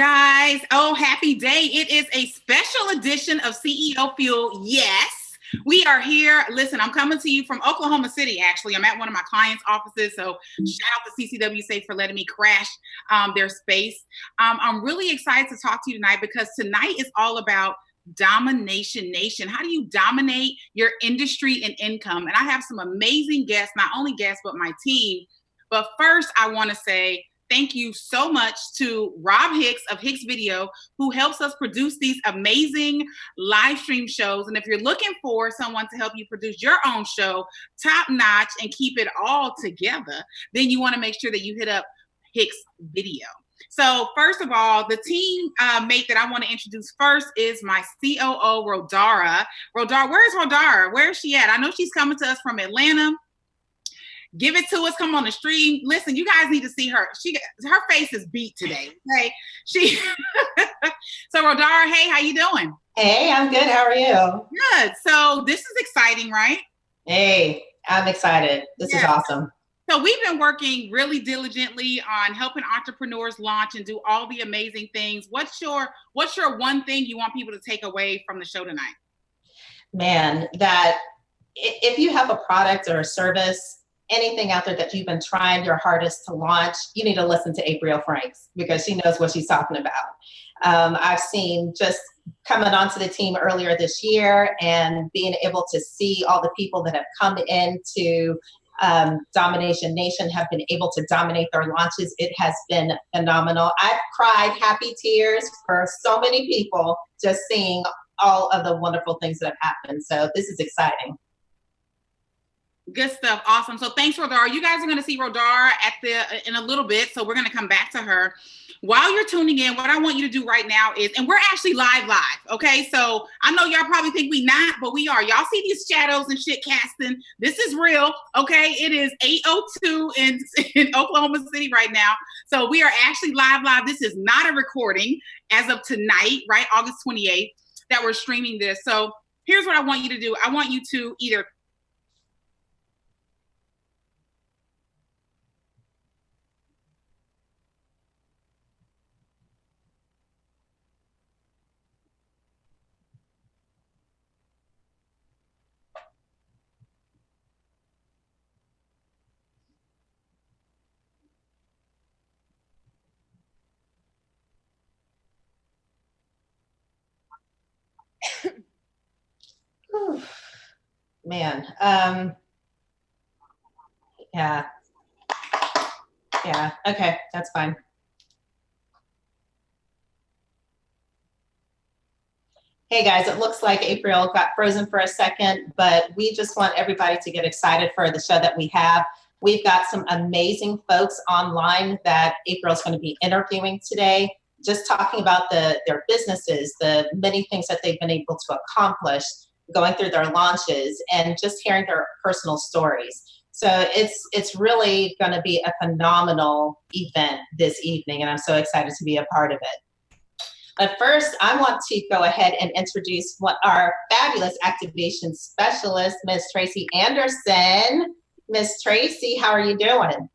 guys. Oh, happy day. It is a special edition of CEOFuel. Yes, we are here. Listen, I'm coming to you from Oklahoma City, actually. I'm at one of my clients' offices, so shout out to CCW Safe for letting me crash their space. I'm really excited to talk to you tonight because tonight is all about Domination Nation. How do you dominate your industry and income? And I have some amazing guests, not only guests, but my team. But first, I want to say thank you so much to Rob Hicks of Hicks Video, who helps us produce these amazing live stream shows. And if you're looking for someone to help you produce your own show, top notch, and keep it all together, then you want to make sure that you hit up Hicks Video. So first of all, the team mate that I want to introduce first is my COO, Rodara. Rodara, where's Rodara? Where is she at? I know she's coming to us from Atlanta. Give it to us. Come on the stream. Listen, you guys need to see her. Her face is beat today. Okay, So Rodara, hey, how you doing? Hey, I'm good. How are you? Good. So this is exciting, right? Hey, I'm excited. This is awesome. So we've been working really diligently on helping entrepreneurs launch and do all the amazing things. What's your one thing you want people to take away from the show tonight? Man, that if you have a product or a service, anything out there that you've been trying your hardest to launch, you need to listen to Aprille Franks because she knows what she's talking about. I've seen just coming onto the team earlier this year and being able to see all the people that have come into Domination Nation have been able to dominate their launches. It has been phenomenal. I've cried happy tears for so many people just seeing all of the wonderful things that have happened. So this is exciting. Good stuff. Awesome. So thanks, Rodara. You guys are going to see Rodara in a little bit. So we're going to come back to her. While you're tuning in, what I want you to do right now is, and we're actually live. Okay. So I know y'all probably think we not, but we are. Y'all see these shadows and shit casting. This is real. Okay. It is 8:02 in Oklahoma City right now. So we are actually live. This is not a recording as of tonight, right? August 28th that we're streaming this. So here's what I want you to do. I want you to either Man, yeah, okay, that's fine. Hey guys, it looks like Aprille got frozen for a second, but we just want everybody to get excited for the show that we have. We've got some amazing folks online that Aprille's going to be interviewing today, just talking about their businesses, the many things that they've been able to accomplish, going through their launches, and just hearing their personal stories. So it's really going to be a phenomenal event this evening, and I'm so excited to be a part of it. But first, I want to go ahead and introduce our fabulous activation specialist, Ms. Tracey Anderson. Ms. Tracey, how are you doing?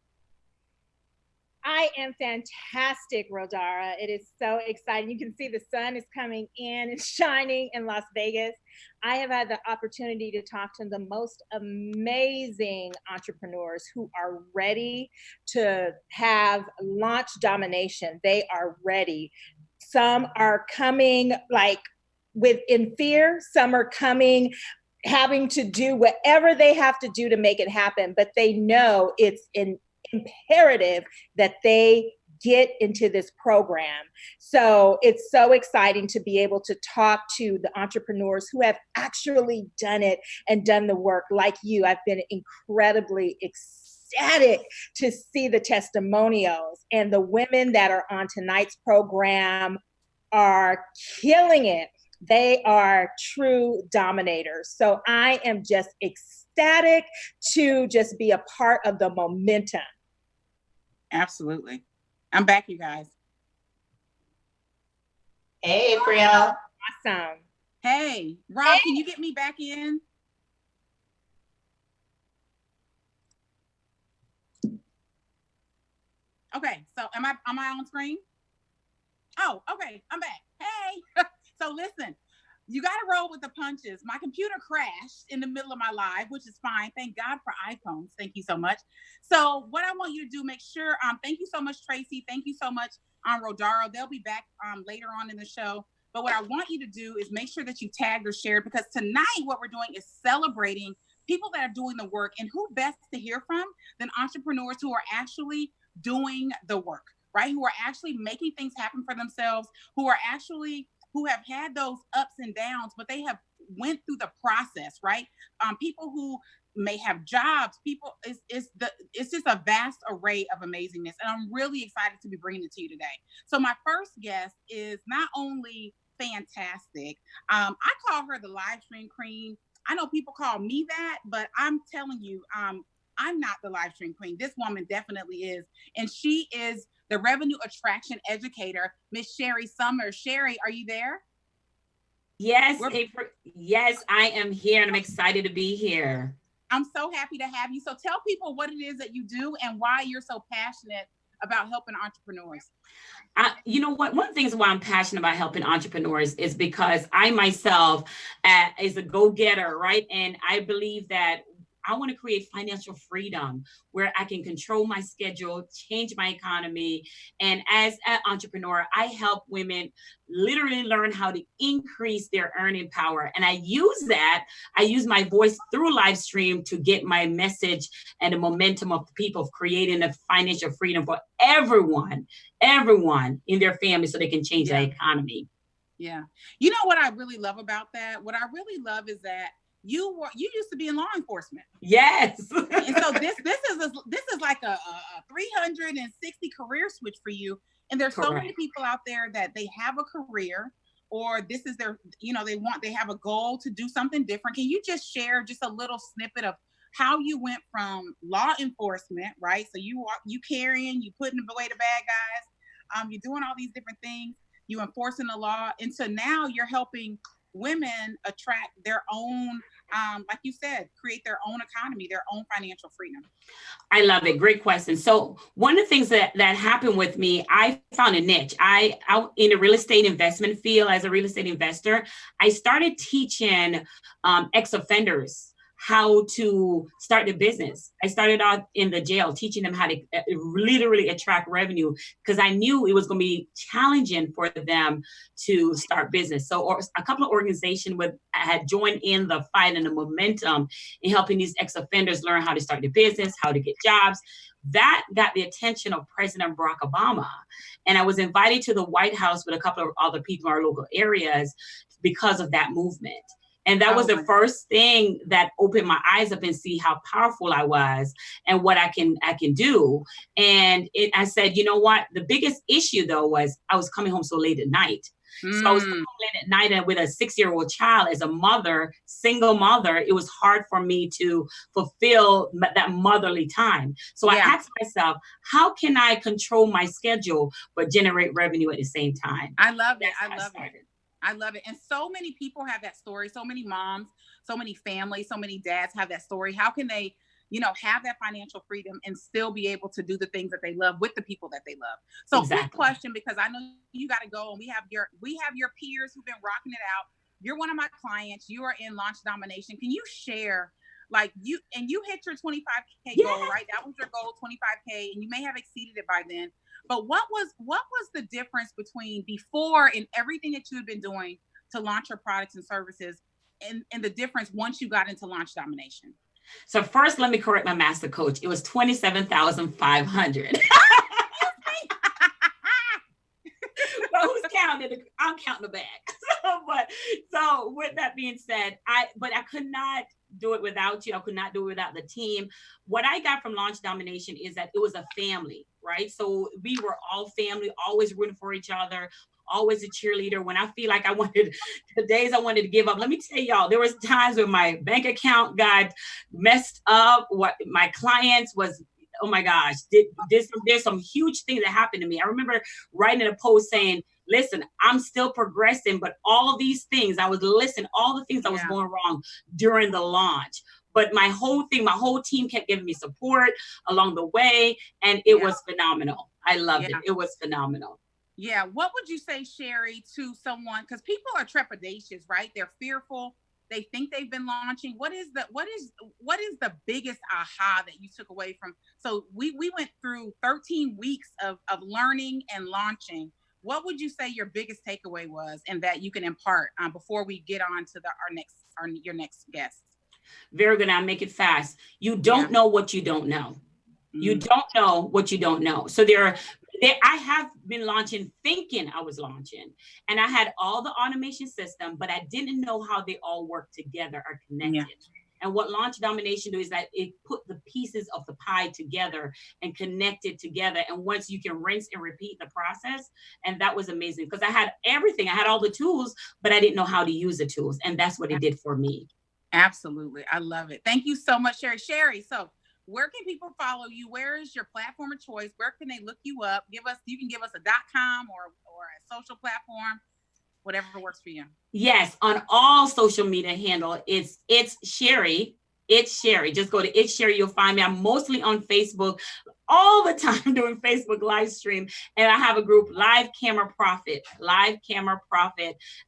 I am fantastic, Rodara. It is so exciting. You can see the sun is coming in and shining in Las Vegas. I have had the opportunity to talk to the most amazing entrepreneurs who are ready to have launch domination. They are ready. Some are coming in fear. Some are coming having to do whatever they have to do to make it happen, but they know it's imperative that they get into this program. So it's so exciting to be able to talk to the entrepreneurs who have actually done it and done the work like you. I've been incredibly ecstatic to see the testimonials, and the women that are on tonight's program are killing it. They are true dominators. So I am just ecstatic to just be a part of the momentum. Absolutely. I'm back, you guys. Hey, Aprille. Awesome. Hey, Rob, can you get me back in? Okay, so am I on screen? Oh, okay, I'm back. Hey. So listen, you got to roll with the punches. My computer crashed in the middle of my live, which is fine. Thank God for iPhones. Thank you so much. So what I want you to do, make sure, thank you so much, Tracey. Thank you so much, Rodaro. They'll be back later on in the show. But what I want you to do is make sure that you tagged or shared, because tonight what we're doing is celebrating people that are doing the work. And who best to hear from than entrepreneurs who are actually doing the work, right? Who are actually making things happen for themselves, who have had those ups and downs, but they have went through the process, right? People who may have jobs, it's just a vast array of amazingness. And I'm really excited to be bringing it to you today. So my first guest is not only fantastic, I call her the live stream queen. I know people call me that, but I'm telling you, I'm not the live stream queen. This woman definitely is. And she is the revenue attraction educator, Miss Sherri Summers. Sherri, are you there? Yes, Aprille. Yes, I am here and I'm excited to be here. I'm so happy to have you. So tell people what it is that you do and why you're so passionate about helping entrepreneurs. You know what? One of the things why I'm passionate about helping entrepreneurs is because I myself is a go-getter, right? And I believe that I want to create financial freedom where I can control my schedule, change my economy. And as an entrepreneur, I help women literally learn how to increase their earning power. And I use my voice through live stream to get my message and the momentum of the people of creating a financial freedom for everyone in their family so they can change their economy. Yeah. You know what I really love about that? What I really love is that you used to be in law enforcement. Yes. And so this is like a 360 career switch for you. And there's so many people out there that they have a career, or this is their, they have a goal to do something different. Can you just share just a little snippet of how you went from law enforcement, right? So you carrying, you putting away the bad guys, you're doing all these different things, you enforcing the law, and so now you're helping women attract their own, like you said, create their own economy, their own financial freedom. I love it. Great question. So one of the things that happened with me, I found a niche. I in the real estate investment field as a real estate investor, I started teaching ex-offenders how to start a business. I started out in the jail, teaching them how to literally attract revenue, because I knew it was going to be challenging for them to start business. So a couple of organizations had joined in the fight and the momentum in helping these ex-offenders learn how to start a business, how to get jobs. That got the attention of President Barack Obama. And I was invited to the White House with a couple of other people in our local areas because of that movement. And that was the first thing that opened my eyes up and see how powerful I was and what I can do. And I said, you know what? The biggest issue though was I was coming home so late at night. So I was coming home late at night, and with a 6-year-old child, as a mother, single mother, it was hard for me to fulfill that motherly time. So I asked myself, how can I control my schedule but generate revenue at the same time? I love it. I love it. And so many people have that story. So many moms, so many families, so many dads have that story. How can they, have that financial freedom and still be able to do the things that they love with the people that they love? So quick question, because I know you got to go, and we have your peers who've been rocking it out. You're one of my clients. You are in Launch Domination. Can you share, you hit your 25K goal, right? That was your goal, 25K, and you may have exceeded it by then. But what was the difference between before and everything that you had been doing to launch your products and services, and the difference once you got into Launch Domination? So first, let me correct my master coach. It was 27,500. But who's counting? I'm counting the bag. So with that being said, I could not do it without you. I could not do it without the team. What I got from Launch Domination is that it was a family, right? So we were all family, always rooting for each other, always a cheerleader. When I feel like the days I wanted to give up, let me tell y'all, there was times when my bank account messed up. What my clients was, oh my gosh, there's some huge things that happened to me. I remember writing a post saying, listen, I'm still progressing, but all of these things, I was listening, all the things that was going wrong during the launch. But my whole team kept giving me support along the way, and it was phenomenal. I loved it. It was phenomenal. Yeah. What would you say, Sherri, to someone, because people are trepidatious, right? They're fearful. They think they've been launching. What is the biggest aha that you took away from? So we went through 13 weeks of learning and launching. What would you say your biggest takeaway was, and that you can impart before we get on to your next guest? Very good. I'll make it fast. You don't know what you don't know. You don't know what you don't know. So I have been launching thinking I was launching, and I had all the automation system, but I didn't know how they all work together or connected. Yeah. And what launch domination do is that it put the pieces of the pie together and connect it together. And once you can rinse and repeat the process. And that was amazing because I had everything. I had all the tools, but I didn't know how to use the tools. And that's what it did for me. Absolutely. I love it. Thank you so much, Sherri. Sherri, so where can people follow you? Where is your platform of choice? Where can they look you up? You can give us a .com or a social platform, whatever works for you. Yes, on all social media handle, it's Sherri. It's Sherri. Just go to It's Sherri. You'll find me. I'm mostly on Facebook all the time doing Facebook live stream. And I have a group, Live Camera Profit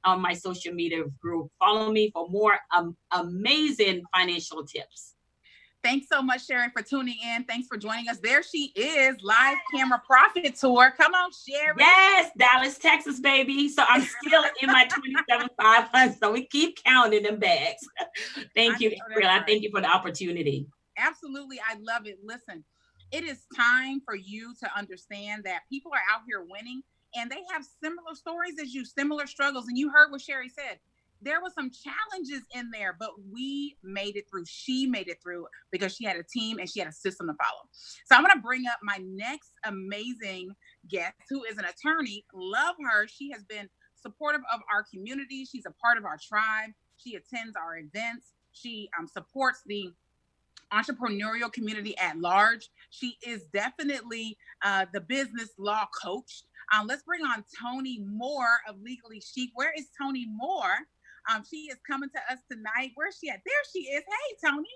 on my social media group. Follow me for more amazing financial tips. Thanks so much, Sherri, for tuning in. Thanks for joining us. There she is, Live Camera Profit Tour. Come on, Sherri. Yes, Dallas, Texas, baby. So I'm still in my 27,500. So we keep counting them bags. Thank you, Aprille. I thank you for the opportunity. Absolutely. I love it. Listen, it is time for you to understand that people are out here winning and they have similar stories as you, similar struggles. And you heard what Sherri said. There were some challenges in there, but we made it through. She made it through because she had a team and she had a system to follow. So I'm going to bring up my next amazing guest, who is an attorney. Love her. She has been supportive of our community. She's a part of our tribe. She attends our events. She supports the entrepreneurial community at large. She is definitely the business law coach. Let's bring on Toni Moore of Legally Chic. Where is Toni Moore? She is coming to us tonight. Where's she at? There she is. Hey, Toni.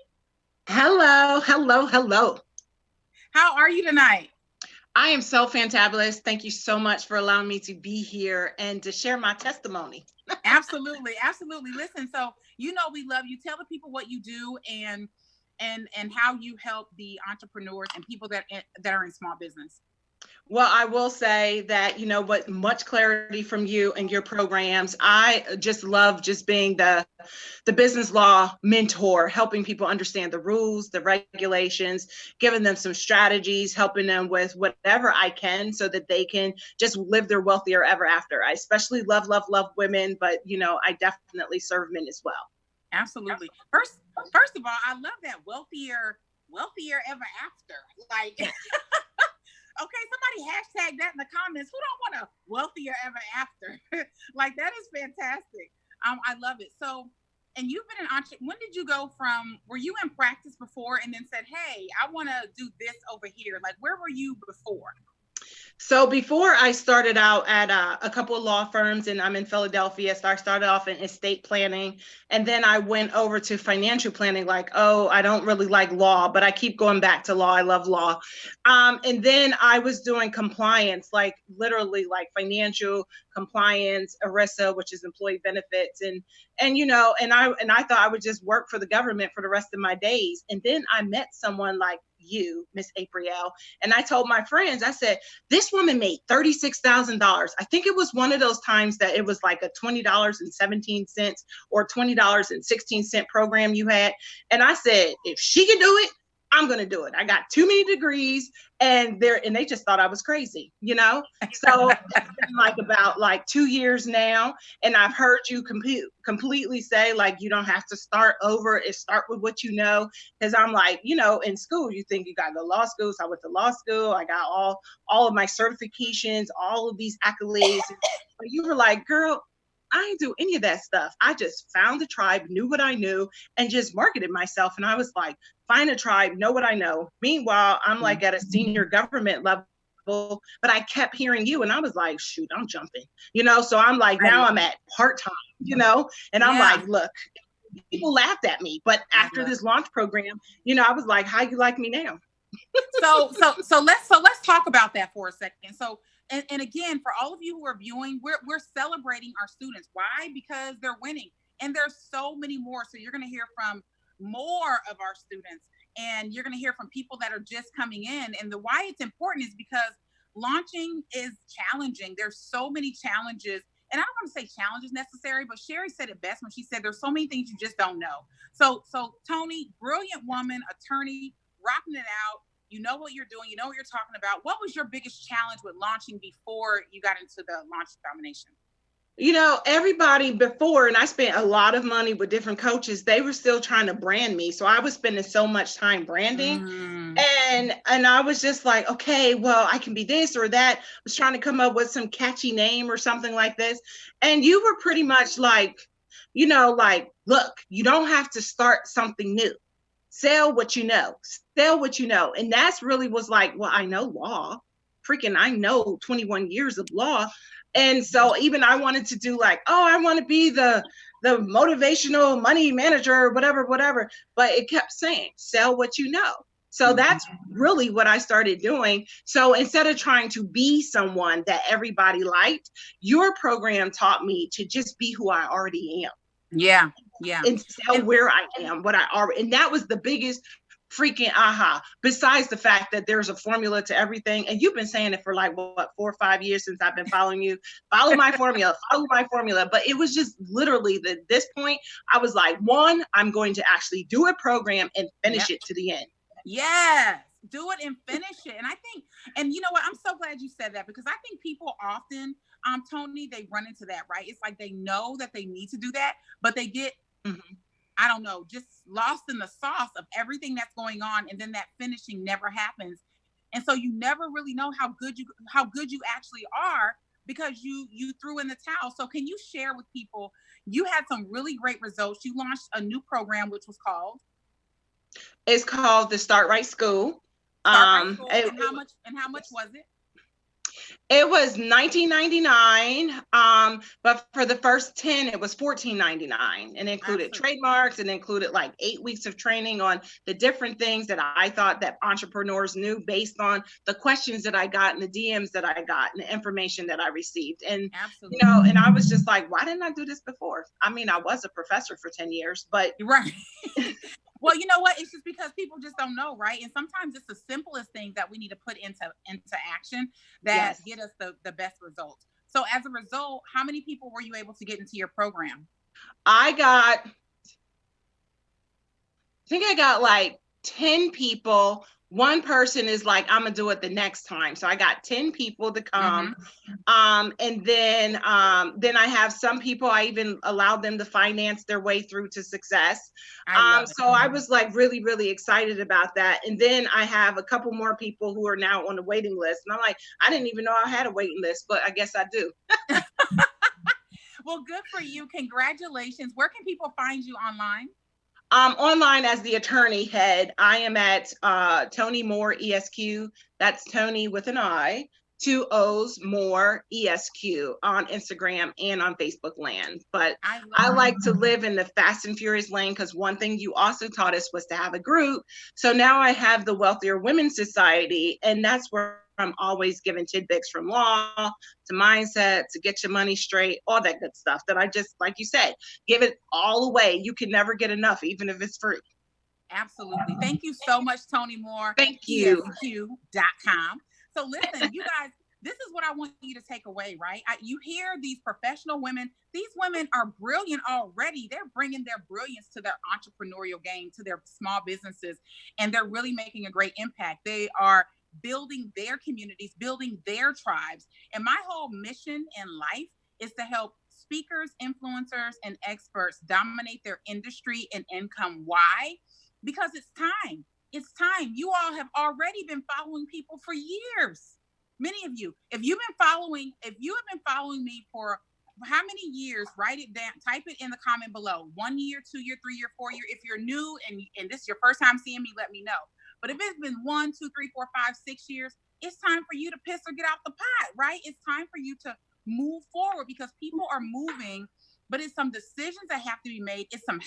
Hello, hello, hello. How are you tonight? I am so fantabulous. Thank you so much for allowing me to be here and to share my testimony. Absolutely, absolutely. Listen, so you know we love you. Tell the people what you do and how you help the entrepreneurs and people that are in small business. Well, I will say that, you know what, much clarity from you and your programs. I just love just being the business law mentor, helping people understand the rules, the regulations, giving them some strategies, helping them with whatever I can so that they can just live their wealthier ever after. I especially love women, but, you know, I definitely serve men as well. Absolutely. First of all, I love that wealthier ever after. Like, okay, somebody hashtag that in the comments. Who don't want a wealthier ever after? Like, that is fantastic. I love it. So, and you've been an entrepreneur. When did you go from, were you in practice before and then said, hey, I want to do this over here? Like, where were you before? So before I started out at a couple of law firms, and I'm in Philadelphia, so I started off in estate planning, and then I went over to financial planning, like, oh, I don't really like law, but I keep going back to law. I love law. And then I was doing compliance, like literally like financial compliance, ERISA, which is employee benefits. And you know, and I thought I would just work for the government for the rest of my days. And then I met someone like you, Miss Aprille, and I told my friends, I said, this woman made $36,000. I think it was one of those times that it was like a $20.17 or $20.16 program you had. And I said, if she can do it, I'm going to do it. I got too many degrees and they just thought I was crazy, you know? So it's been like about like 2 years now. And I've heard you completely say, like, you don't have to start over. It start with what you know. Cause I'm like, you know, in school, you think you got to go to law school. So I went to law school. I got all of my certifications, all of these accolades. But you were like, girl, I didn't do any of that stuff. I just found the tribe, knew what I knew, and just marketed myself. And I was like, find a tribe, know what I know. Meanwhile, I'm like at a senior government level, but I kept hearing you and I was like, shoot, I'm jumping, you know? So I'm like, now I'm at part-time, you know? And I'm like, look, people laughed at me, but after this launch program, you know, I was like, how you like me now? So let's talk about that for a second. So and again, for all of you who are viewing, we're celebrating our students. Why? Because they're winning. And there's so many more. So you're going to hear from more of our students, and you're going to hear from people that are just coming in. And the why it's important is because launching is challenging. There's so many challenges. And I don't want to say challenges necessary, but Sherri said it best when she said there's so many things you just don't know. So Toni, brilliant woman, attorney, rocking it out. You know what you're doing. You know what you're talking about. What was your biggest challenge with launching before you got into the launch domination? You know, everybody before, and I spent a lot of money with different coaches, they were still trying to brand me. So I was spending so much time branding. And I was just like, okay, well, I can be this or that. I was trying to come up with some catchy name or something like this. And you were pretty much like, you know, like, look, you don't have to start something new. Sell what you know. Sell what you know. And that's really was like, well, I know law. Freaking, I know 21 years of law. And so even I wanted to do like, oh, I want to be the motivational money manager or whatever. But it kept saying, sell what you know. So that's really what I started doing. So instead of trying to be someone that everybody liked, your program taught me to just be who I already am. Yeah. And sell where I am, what I already, and that was the biggest freaking aha, besides the fact that there's a formula to everything. And you've been saying it for like, what, 4 or 5 years since I've been following you. Follow my formula. But it was just literally this point, I was like, one, I'm going to actually do a program and finish it to the end. Yes, do it and finish it. And I think, and you know what, I'm so glad you said that, because I think people often, Toni, they run into that, right? It's like they know that they need to do that, but they get, I don't know, just lost in the sauce of everything that's going on. And then that finishing never happens. And so you never really know how good you actually are, because you threw in the towel. So can you share with people, you had some really great results. You launched a new program, which was called? It's called the Start Right School. And how much was it? It was $19.99, but for the first 10, it was $14.99, and it included trademarks, and included like 8 weeks of training on the different things that I thought that entrepreneurs knew based on the questions that I got and the DMs that I got and the information that I received. And, you know, and I was just like, why didn't I do this before? I mean, I was a professor for 10 years, but. Right. Well, you know what? It's just because people just don't know, right? And sometimes it's the simplest things that we need to put into action that get us the best results. So as a result, how many people were you able to get into your program? I think I got like 10 people. One person is like, I'm gonna do it the next time. So I got 10 people to come. And then I have some people, I even allowed them to finance their way through to success. So I was like really, really excited about that. And then I have a couple more people who are now on the waiting list. And I'm like, I didn't even know I had a waiting list, but I guess I do. Well, good for you. Congratulations. Where can people find you online? Online as the attorney head. I am at Toni Moore ESQ. That's Toni with an I, 2 O's, Moore ESQ on Instagram and on Facebook land. But I like to live in the fast and furious lane, because one thing you also taught us was to have a group. So now I have the Wealthier Women's Society, and that's where I'm always giving tidbits from law to mindset to get your money straight, all that good stuff that I just, like you said, give it all away. You can never get enough, even if it's free. Absolutely. Thank you so much, Toni Moore. Thank you. ESQ.com. So listen, you guys, this is what I want you to take away, right? You hear these professional women. These women are brilliant already. They're bringing their brilliance to their entrepreneurial game, to their small businesses, and they're really making a great impact. They are building their communities, building their tribes. And my whole mission in life is to help speakers, influencers, and experts dominate their industry and income. Why? Because it's time. It's time. You all have already been following people for years. Many of you, if you have been following me for how many years, write it down, type it in the comment below. 1 year, 2 year, 3 year, 4 year. If you're new and this is your first time seeing me, let me know. But if it's been 1, 2, 3, 4, 5, 6 years, it's time for you to piss or get out the pot, right? It's time for you to move forward, because people are moving, but it's some decisions that have to be made. It's some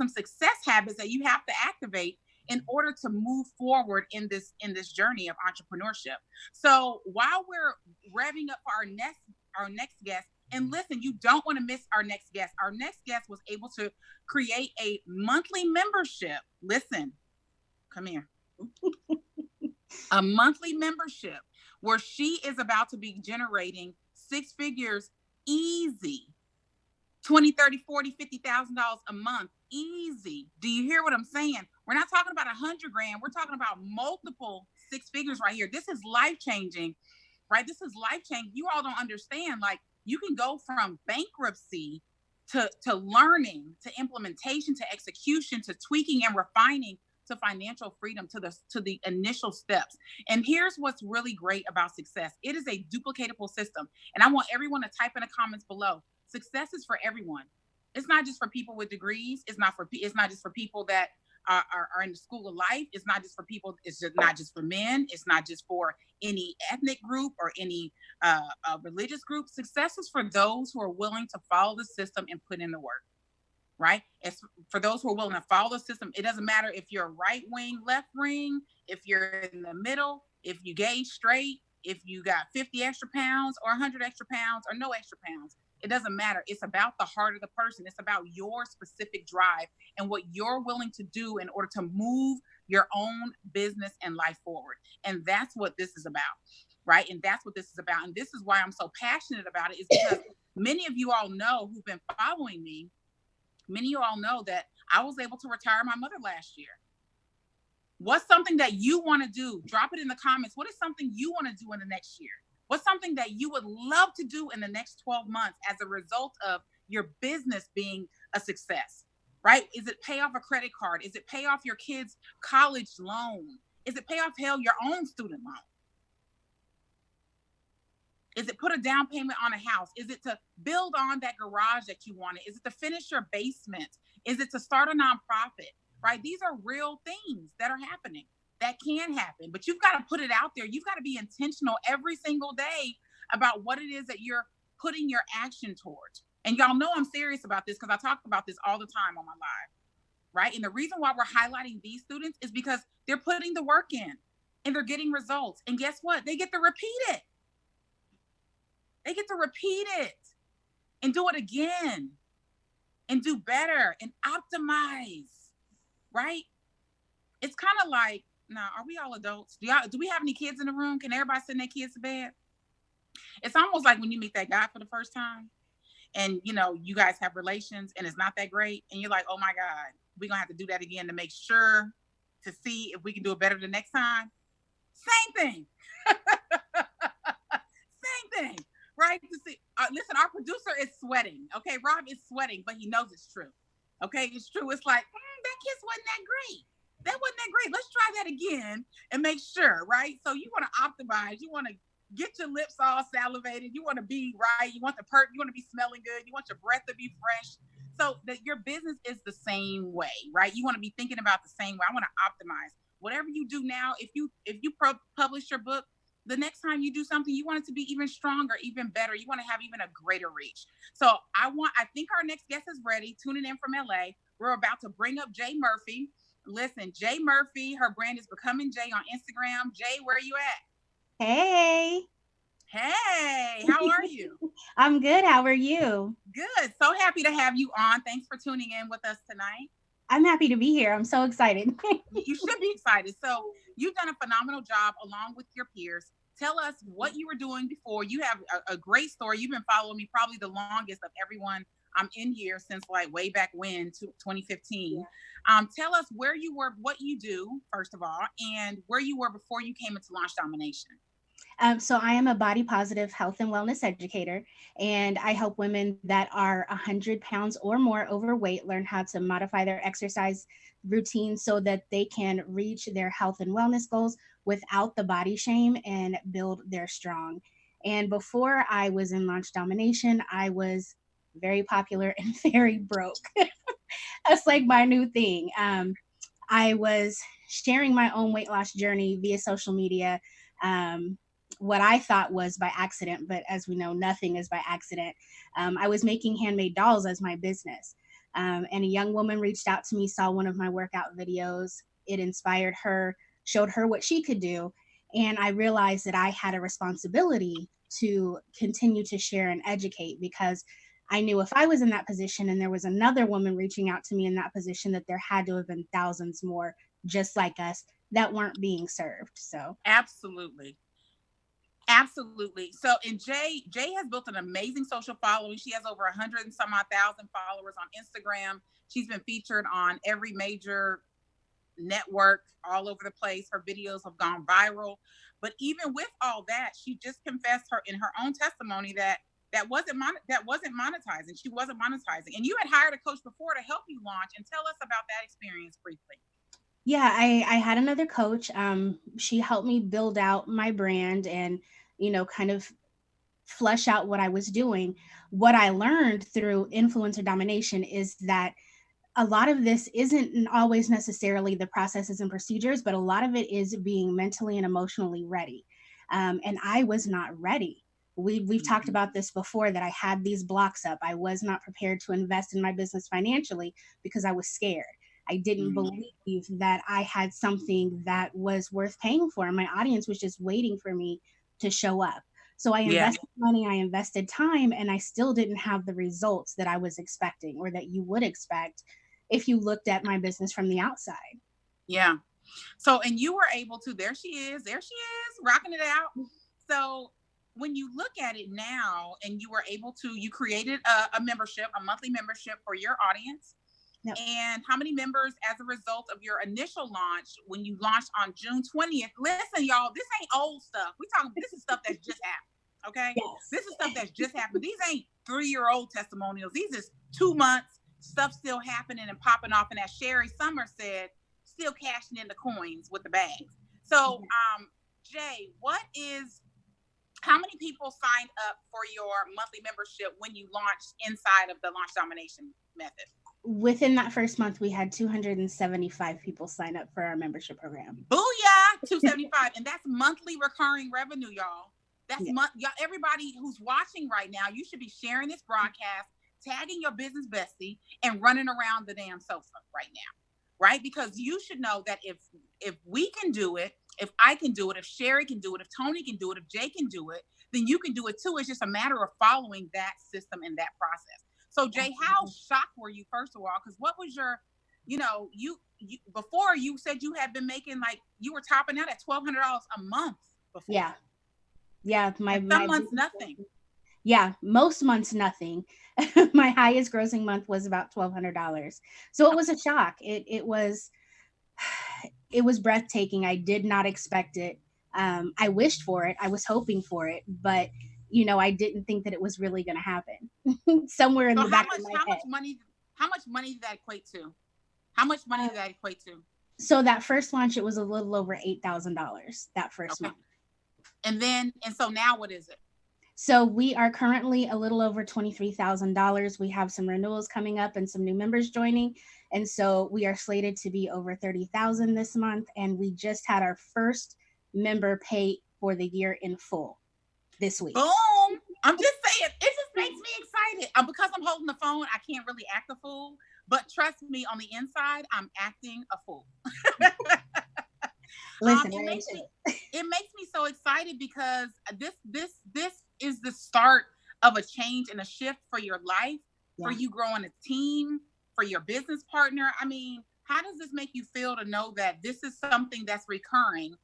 success habits that you have to activate in order to move forward in this journey of entrepreneurship. So while we're revving up for our next guest, and listen, you don't want to miss our next guest. Our next guest was able to create a monthly membership. Listen, come here. A monthly membership where she is about to be generating 6 figures easy. 20, 30, 40, $50,000 a month, easy. Do you hear what I'm saying? We're not talking about 100 grand. We're talking about multiple 6 figures right here. This is life-changing, right? This is life-changing. You all don't understand. Like, you can go from bankruptcy to learning, to implementation, to execution, to tweaking and refining, to financial freedom, to the initial steps. And here's what's really great about success. It is a duplicatable system. And I want everyone to type in the comments below. Success is for everyone. It's not just for people with degrees. It's not just for people that are in the school of life. It's not just for people. It's just not just for men. It's not just for any ethnic group or any religious group. Success is for those who are willing to follow the system and put in the work, right? It's for those who are willing to follow the system. It doesn't matter if you're right wing, left wing, if you're in the middle, if you gay, straight, if you got 50 extra pounds or 100 extra pounds or no extra pounds. It doesn't matter. It's about the heart of the person. It's about your specific drive and what you're willing to do in order to move your own business and life forward. And that's what this is about, right? And that's what this is about. And this is why I'm so passionate about it, is because many of you all know who've been following me, many of you all know that I was able to retire my mother last year. What's something that you want to do? Drop it in the comments. What is something you want to do in the next year? What's something that you would love to do in the next 12 months as a result of your business being a success, right? Is it pay off a credit card? Is it pay off your kids' college loan? Is it pay off, hell, your own student loan? Is it put a down payment on a house? Is it to build on that garage that you wanted? Is it to finish your basement? Is it to start a nonprofit, right? These are real things that are happening. That can happen, but you've got to put it out there. You've got to be intentional every single day about what it is that you're putting your action towards. And y'all know I'm serious about this because I talk about this all the time on my live, right? And the reason why we're highlighting these students is because they're putting the work in and they're getting results. And guess what? They get to repeat it. They get to repeat it and do it again and do better and optimize, right? It's kind of like, now, are we all adults? Do we have any kids in the room? Can everybody send their kids to bed? It's almost like when you meet that guy for the first time and, you know, you guys have relations and it's not that great. And you're like, oh my God, we're going to have to do that again to make sure to see if we can do it better the next time. Same thing. Same thing, right? To see, listen, our producer is sweating. Okay. Rob is sweating, but he knows it's true. Okay. It's true. It's like, that kiss wasn't that great. That wasn't that great. Let's try that again and make sure, right? So you want to optimize. You want to get your lips all salivated. You want to be right. You want you want to be smelling good. You want your breath to be fresh. So that your business is the same way, right? You want to be thinking about the same way. I want to optimize. Whatever you do now, if you publish your book, the next time you do something, you want it to be even stronger, even better. You want to have even a greater reach. So I think our next guest is ready, tuning in from LA. We're about to bring up Jay Murphy. Listen, Jay Murphy, her brand is Becoming Jay on Instagram. Jay, where are you at? Hey. Hey, how are you? I'm good. How are you? Good. So happy to have you on. Thanks for tuning in with us tonight. I'm happy to be here. I'm so excited. You should be excited. So you've done a phenomenal job along with your peers. Tell us what you were doing before. You have a great story. You've been following me probably the longest of everyone. I'm in here since like way back when, 2015. Yeah. Tell us where you were, what you do, first of all, and where you were before you came into Launch Domination. So I am a body positive health and wellness educator, and I help women that are 100 pounds or more overweight learn how to modify their exercise routine so that they can reach their health and wellness goals without the body shame and build their strong. And before I was in Launch Domination, I was very popular and very broke. That's like my new thing. I was sharing my own weight loss journey via social media. What I thought was by accident, but as we know, nothing is by accident. I was making handmade dolls as my business. And a young woman reached out to me, saw one of my workout videos, it inspired her, showed her what she could do. And I realized that I had a responsibility to continue to share and educate, because I knew if I was in that position and there was another woman reaching out to me in that position, that there had to have been thousands more just like us that weren't being served. So absolutely. Absolutely. So, and Jay has built an amazing social following. She has over 100 and some odd thousand followers on Instagram. She's been featured on every major network all over the place. Her videos have gone viral. But even with all that, she just confessed in her own testimony that wasn't monetizing. She wasn't monetizing. And you had hired a coach before to help you launch. And tell us about that experience briefly. Yeah, I had another coach. She helped me build out my brand and, kind of flesh out what I was doing. What I learned through influencer domination is that a lot of this isn't always necessarily the processes and procedures, but a lot of it is being mentally and emotionally ready. And I was not ready. We've talked about this before, that I had these blocks up. I was not prepared to invest in my business financially because I was scared. I didn't believe that I had something that was worth paying for. And my audience was just waiting for me to show up. So I invested money, I invested time, and I still didn't have the results that I was expecting, or that you would expect if you looked at my business from the outside. Yeah. So, and you were able to, there she is, rocking it out. So when you look at it now, and you were able to, you created a membership, a monthly membership for your audience. Yep. And how many members as a result of your initial launch, when you launched on June 20th? Listen, y'all, this ain't old stuff. This is stuff that's just happened. Okay. Yes. This is stuff that's just happened. These ain't 3-year-old testimonials. These is 2 months, stuff still happening and popping off. And as Sherri Summer said, still cashing in the coins with the bags. So, Jay, how many people signed up for your monthly membership when you launched inside of the Launch Domination Method? Within that first month, we had 275 people sign up for our membership program. Booyah, 275. And that's monthly recurring revenue, y'all. That's y'all, everybody who's watching right now, you should be sharing this broadcast, tagging your business bestie, and running around the damn sofa right now, right? Because you should know that if we can do it, if I can do it, if Sherri can do it, if Toni can do it, if Jay can do it, then you can do it too. It's just a matter of following that system and that process. So Jay, how shocked were you, first of all? Because what was your, you before you said you had been making, like, you were topping out at $1,200 a month before. Yeah. Some months nothing. Yeah, most months nothing. My highest grossing month was about $1,200. So it was a shock. It was breathtaking. I did not expect it. I wished for it. I was hoping for it, but I didn't think that it was really going to happen. Somewhere in the back of my head. How much money did that equate to? How much money did that equate to? So that first launch, it was a little over $8,000 that first month. And so now what is it? So we are currently a little over $23,000. We have some renewals coming up and some new members joining. And so we are slated to be over 30,000 this month. And we just had our first member pay for the year in full this week. Boom. I'm just saying, it just makes me excited. Because I'm holding the phone, I can't really act a fool. But trust me, on the inside, I'm acting a fool. Listen, it makes me so excited, because this is the start of a change and a shift for your life, for you growing a team, for your business partner. I mean, how does this make you feel to know that this is something that's recurring?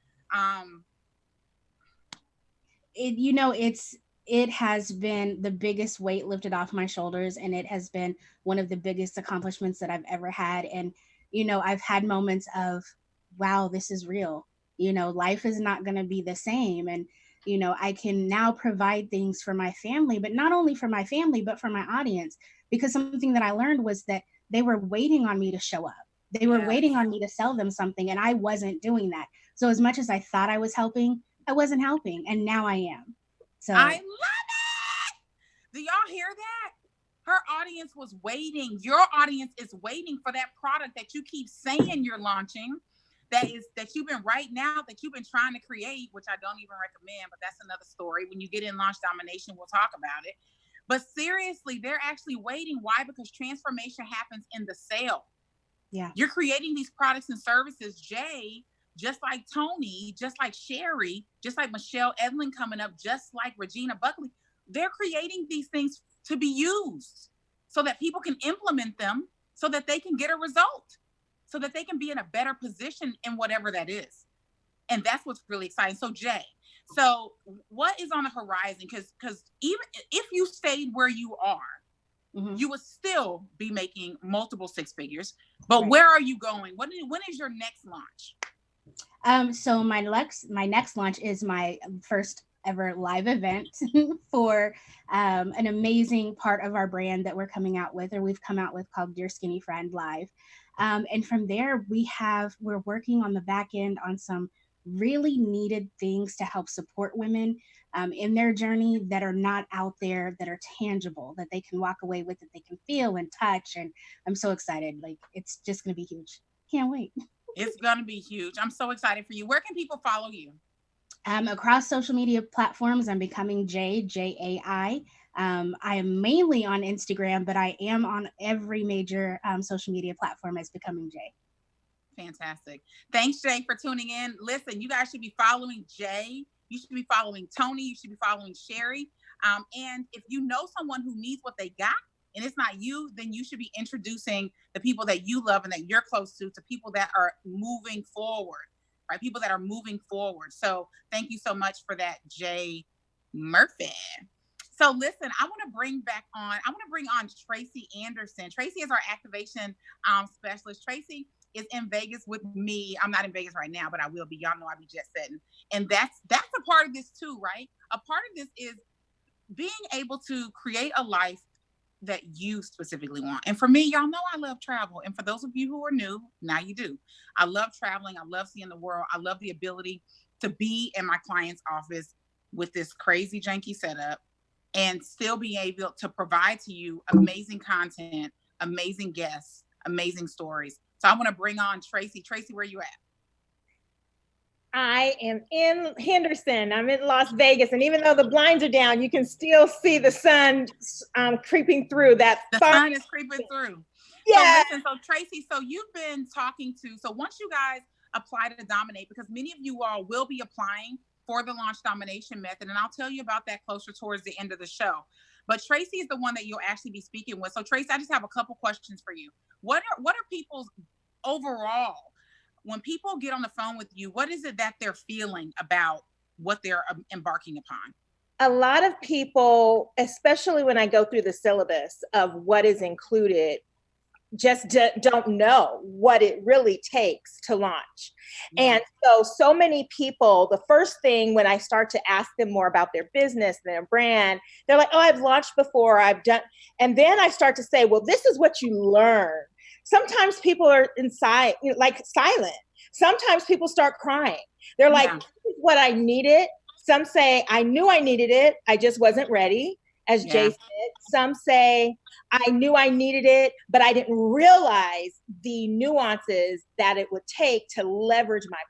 It has been the biggest weight lifted off my shoulders, and it has been one of the biggest accomplishments that I've ever had. And, I've had moments of, wow, this is real. Life is not going to be the same. And, I can now provide things for my family, but not only for my family, but for my audience, because something that I learned was that they were waiting on me to show up. They were waiting on me to sell them something, and I wasn't doing that. So as much as I thought I was helping, I wasn't helping, and now I am. So I love it. Do y'all hear that? Her audience was waiting. Your audience is waiting for that product that you keep saying you're launching, that you've been trying to create, which I don't even recommend, but that's another story. When you get in Launch Domination, we'll talk about it. But seriously, they're actually waiting. Why? Because transformation happens in the sale. Yeah. You're creating these products and services, Jay, just like Toni, just like Sherri, just like Michelle Edelen coming up, just like Regina Buckley. They're creating these things to be used so that people can implement them, so that they can get a result, so that they can be in a better position in whatever that is. And that's what's really exciting. So Jay, so what is on the horizon? Because even if you stayed where you are, you would still be making multiple six figures. But where are you going? When is your next launch? So my next launch is my first ever live event for an amazing part of our brand that we've come out with called Dear Skinny Friend Live. And from there, we're working on the back end on some really needed things to help support women in their journey that are not out there, that are tangible, that they can walk away with, that they can feel and touch. And I'm so excited. Like, it's just going to be huge. Can't wait. It's going to be huge. I'm so excited for you. Where can people follow you? Across social media platforms, I'm becoming Jai. I am mainly on Instagram, but I am on every major social media platform as Becoming Jai. Fantastic. Thanks, Jay, for tuning in. Listen, you guys should be following Jay. You should be following Toni. You should be following Sherri. And if you know someone who needs what they got, and it's not you, then you should be introducing the people that you love and that you're close to people that are moving forward, right? People that are moving forward. So thank you so much for that, Jay Murphy. So listen, I want to bring on Tracey Anderson. Tracey is our activation specialist. Tracey is in Vegas with me. I'm not in Vegas right now, but I will be. Y'all know I'll be jet setting. And that's a part of this too, right? A part of this is being able to create a life that you specifically want. And for me, y'all know I love travel. And for those of you who are new, now you do. I love traveling. I love seeing the world. I love the ability to be in my client's office with this crazy janky setup and still be able to provide to you amazing content, amazing guests, amazing stories. So I want to bring on Tracey. Tracey, where you at? I am in Henderson. I'm in Las Vegas. And even though the blinds are down, you can still see the sun creeping through that. The sun is creeping through. Yeah. So listen, so Tracey, so you've been talking to, so once you guys apply to Dominate, because many of you all will be applying for the Launch Domination Method, and I'll tell you about that closer towards the end of the show. But Tracey is the one that you'll actually be speaking with. So Tracey, I just have a couple questions for you. What are people's overall, when people get on the phone with you, what is it that they're feeling about what they're embarking upon? A lot of people, especially when I go through the syllabus of what is included, just don't know what it really takes to launch. Yeah. And so many people, the first thing when I start to ask them more about their business, their brand, they're like, oh, I've launched before, I've done. And then I start to say, well, this is what you learn. Sometimes people are inside, like silent. Sometimes people start crying. They're like, this is what I needed. Some say, I knew I needed it. I just wasn't ready, as Jay said. Some say, I knew I needed it, but I didn't realize the nuances that it would take to leverage my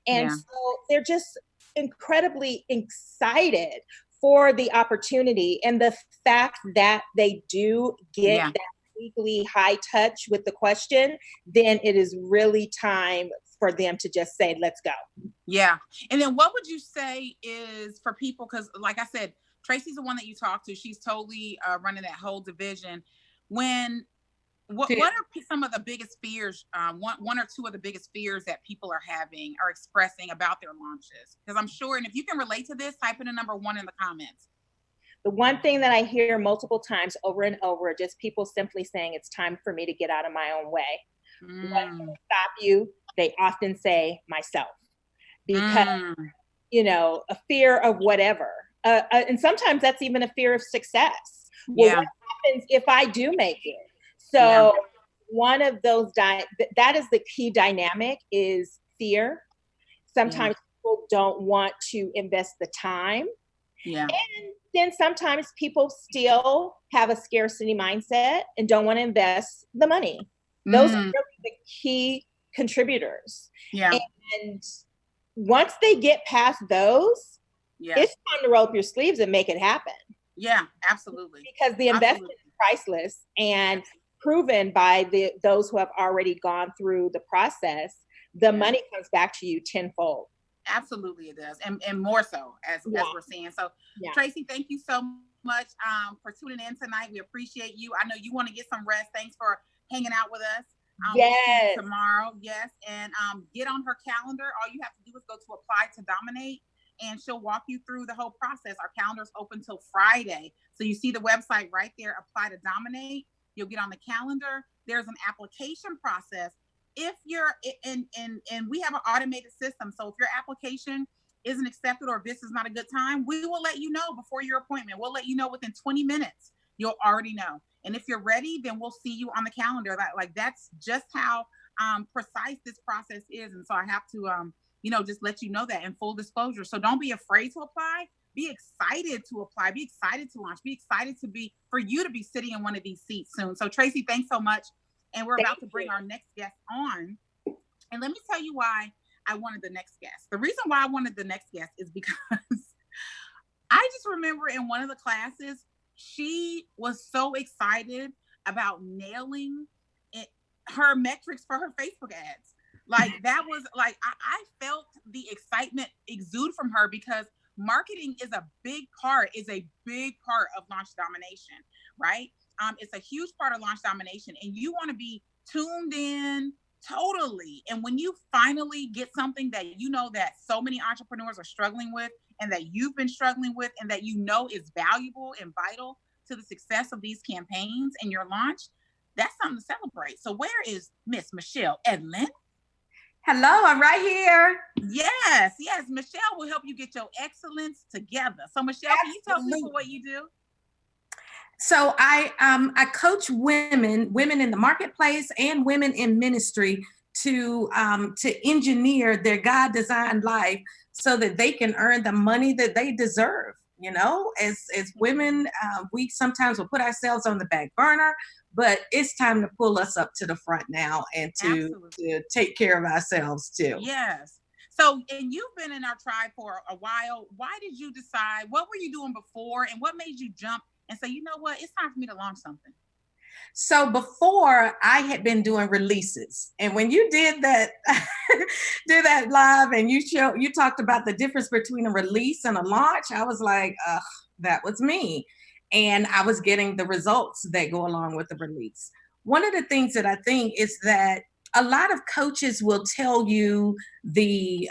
brand. And so they're just incredibly excited for the opportunity and the fact that they do get that weekly high touch with the question, then it is really time for them to just say, let's go. Yeah. And then what would you say is for people, because like I said, Tracey's the one that you talk to. She's totally running that whole division. What are some of the biggest fears, one or two of the biggest fears that people are expressing about their launches? Because I'm sure, and if you can relate to this, type in a number 1 in the comments. The one thing that I hear multiple times over and over, just people simply saying it's time for me to get out of my own way. What can stop you? They often say myself, because, a fear of whatever. And sometimes that's even a fear of success. Well, what happens if I do make it? So one of those, that is the key dynamic, is fear. Sometimes people don't want to invest the time. Yeah. And then sometimes people still have a scarcity mindset and don't want to invest the money. Those are really the key contributors. Yeah. And once they get past those, it's time to roll up your sleeves and make it happen. Yeah, absolutely. Because the investment is priceless. And proven by those who have already gone through the process, the money comes back to you tenfold. Absolutely, it does, and more so as we're seeing. So, Tracey, thank you so much for tuning in tonight. We appreciate you. I know you want to get some rest. Thanks for hanging out with us. We'll see you tomorrow. Yes, and get on her calendar. All you have to do is go to Apply to Dominate, and she'll walk you through the whole process. Our calendar is open till Friday, so you see the website right there. Apply to Dominate. You'll get on the calendar. There's an application process. If you're in, we have an automated system. So if your application isn't accepted or if this is not a good time, we will let you know before your appointment. We'll let you know within 20 minutes. You'll already know. And if you're ready, then we'll see you on the calendar. That's just how precise this process is. And so I have to, just let you know that in full disclosure. So don't be afraid to apply. Be excited to apply. Be excited to launch. Be excited for you to be sitting in one of these seats soon. So Tracey, thanks so much. And we're about to bring our next guest on. And let me tell you why I wanted the next guest. The reason why I wanted the next guest is because I just remember in one of the classes, she was so excited about nailing her metrics for her Facebook ads. That was I felt the excitement exude from her because marketing is a big part of launch domination, right? It's a huge part of launch domination, and you want to be tuned in totally. And when you finally get something that that so many entrepreneurs are struggling with, and that you've been struggling with, and that is valuable and vital to the success of these campaigns and your launch, that's something to celebrate. So where is Miss Michelle Edelen? Hello, I'm right here. Yes. Michelle will help you get your excellence together. So Michelle, can you tell people what you do? So I coach women in the marketplace and women in ministry to engineer their God-designed life so that they can earn the money that they deserve. As women, we sometimes will put ourselves on the back burner, but it's time to pull us up to the front now and to take care of ourselves too. Yes. So, and you've been in our tribe for a while. Why did you decide? What were you doing before, and what made you jump and say, you know what, it's time for me to launch something? So before, I had been doing releases, and when you did that live and you talked about the difference between a release and a launch, I was like, that was me. And I was getting the results that go along with the release. One of the things that I think is that a lot of coaches will tell you the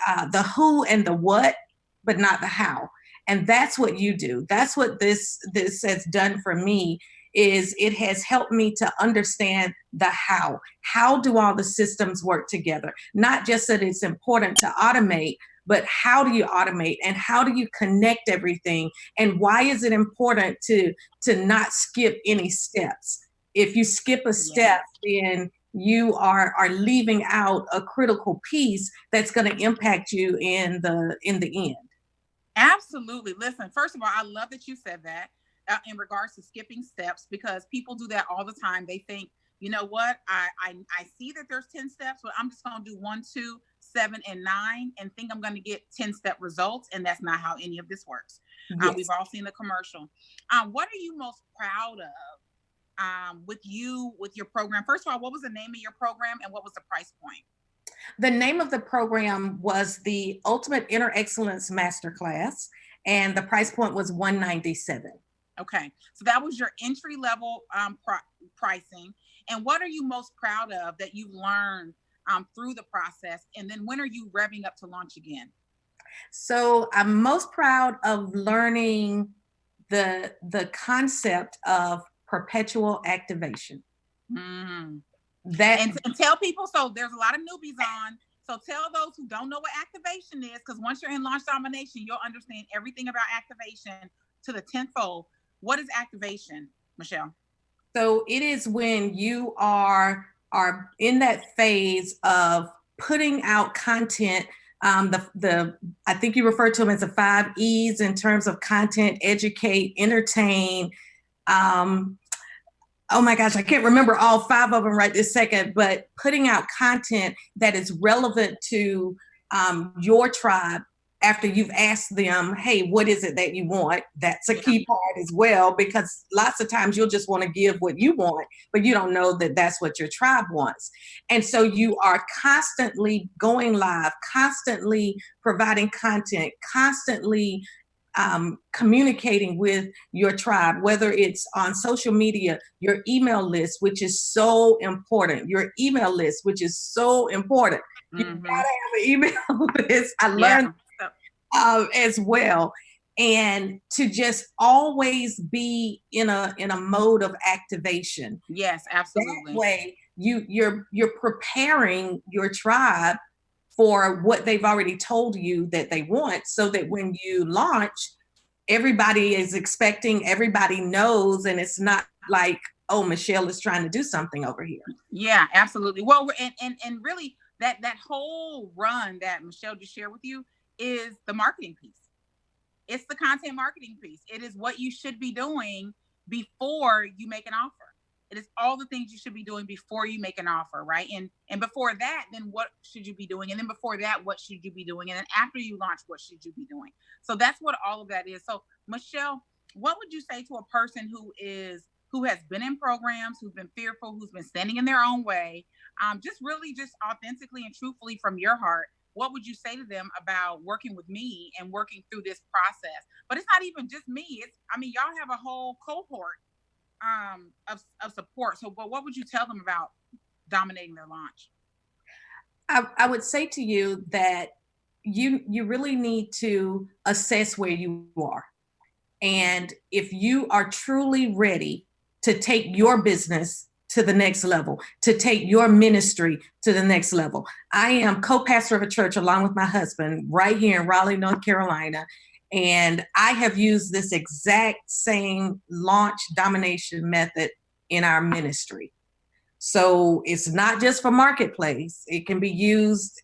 who and the what, but not the how. And that's what you do. That's what this has done for me, is it has helped me to understand the how. How do all the systems work together? Not just that it's important to automate, but how do you automate and how do you connect everything? And why is it important to not skip any steps? If you skip a step, then you are leaving out a critical piece that's going to impact you in the end. Absolutely. Listen, first of all, I love that you said that in regards to skipping steps, because people do that all the time. They think, you know what, I see that there's 10 steps, but I'm just going to do 1, 2, 7, and 9 and think I'm going to get 10-step results. And that's not how any of this works. Yes. We've all seen the commercial. What are you most proud of with your program? First of all, what was the name of your program and what was the price point? The name of the program was the Ultimate Inner Excellence Masterclass, and the price point was $197. Okay, so that was your entry level pricing. And what are you most proud of that you've learned through the process? And then when are you revving up to launch again? So I'm most proud of learning the concept of perpetual activation. Mm-hmm. And tell people, so there's a lot of newbies on, so tell those who don't know what activation is, because once you're in launch domination, you'll understand everything about activation to the tenfold. What is activation, Michelle? So it is when you are in that phase of putting out content. I think you refer to them as the 5 E's in terms of content: educate, entertain. Oh my gosh, I can't remember all 5 of them right this second, but putting out content that is relevant to your tribe after you've asked them, hey, what is it that you want? That's a key part as well, because lots of times you'll just want to give what you want, but you don't know that that's what your tribe wants. And so you are constantly going live, constantly providing content, constantly communicating with your tribe, whether it's on social media, your email list, which is so important, your email list, which is so important. You gotta have an email list. I learned as well. And to just always be in a mode of activation. Yes, absolutely. That way you're preparing your tribe for what they've already told you that they want, so that when you launch, everybody is expecting, everybody knows, and it's not like, oh, Michelle is trying to do something over here. Yeah, absolutely. Well, and really that whole run that Michelle just shared with you is the marketing piece. It's the content marketing piece. It is what you should be doing before you make an offer. It is all the things you should be doing before you make an offer, right? And before that, then what should you be doing? And then before that, what should you be doing? And then after you launch, what should you be doing? So that's what all of that is. So Michelle, what would you say to a person who has been in programs, who's been fearful, who's been standing in their own way, just authentically and truthfully from your heart? What would you say to them about working with me and working through this process? But it's not even just me. Y'all have a whole cohort of support. So, but what would you tell them about dominating their launch? I would say to you that you really need to assess where you are. And if you are truly ready to take your business to the next level, to take your ministry to the next level. I am co-pastor of a church along with my husband right here in Raleigh, North Carolina. And I have used this exact same launch domination method in our ministry. So it's not just for marketplace. It can be used,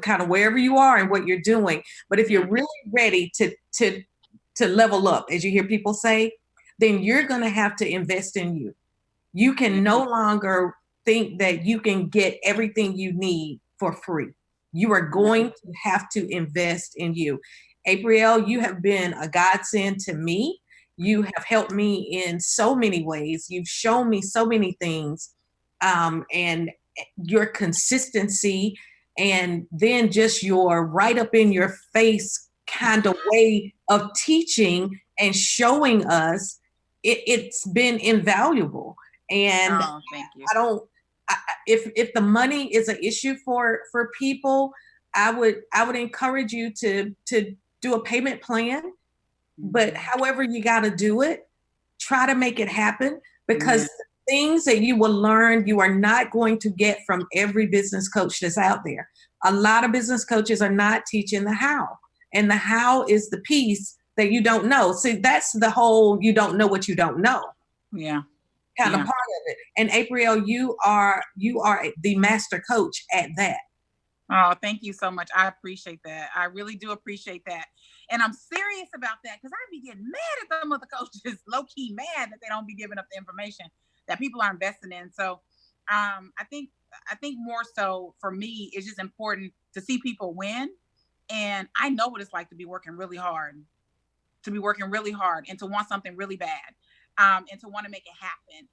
kind of wherever you are and what you're doing. But if you're really ready to level up, as you hear people say, then you're going to have to invest in you. You can no longer think that you can get everything you need for free. You are going to have to invest in you. Aprille, you have been a godsend to me. You have helped me in so many ways. You've shown me so many things, and your consistency, and then just your right up in your face kind of way of teaching and showing us, it's been invaluable. And thank you. If the money is an issue for people, I would encourage you to do a payment plan, but however you got to do it, try to make it happen, because things that you will learn, you are not going to get from every business coach that's out there. A lot of business coaches are not teaching the how, and the how is the piece that you don't know. See, that's the whole, you don't know what you don't know. Yeah. Kind of part of it. And Aprille, you are the master coach at that. Oh, thank you so much. I appreciate that. I really do appreciate that. And I'm serious about that, because I be getting mad at some of the coaches, low key mad that they don't be giving up the information that people are investing in. So I think more so for me, it's just important to see people win. And I know what it's like to be working really hard, and to want something really bad. And to want to make it happen,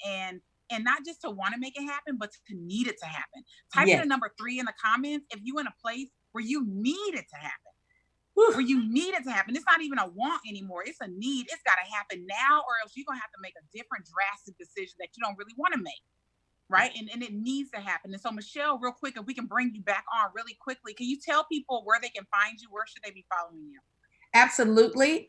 and not just to want to make it happen, but to need it to happen. Type in a number 3 in the comments if you're in a place where you need it to happen. Where you need it to happen. It's not even a want anymore. It's a need. It's got to happen now, or else you're going to have to make a different drastic decision that you don't really want to make. Right. And it needs to happen. And so, Michelle, real quick, if we can bring you back on really quickly, can you tell people where they can find you? Where should they be following you? Absolutely.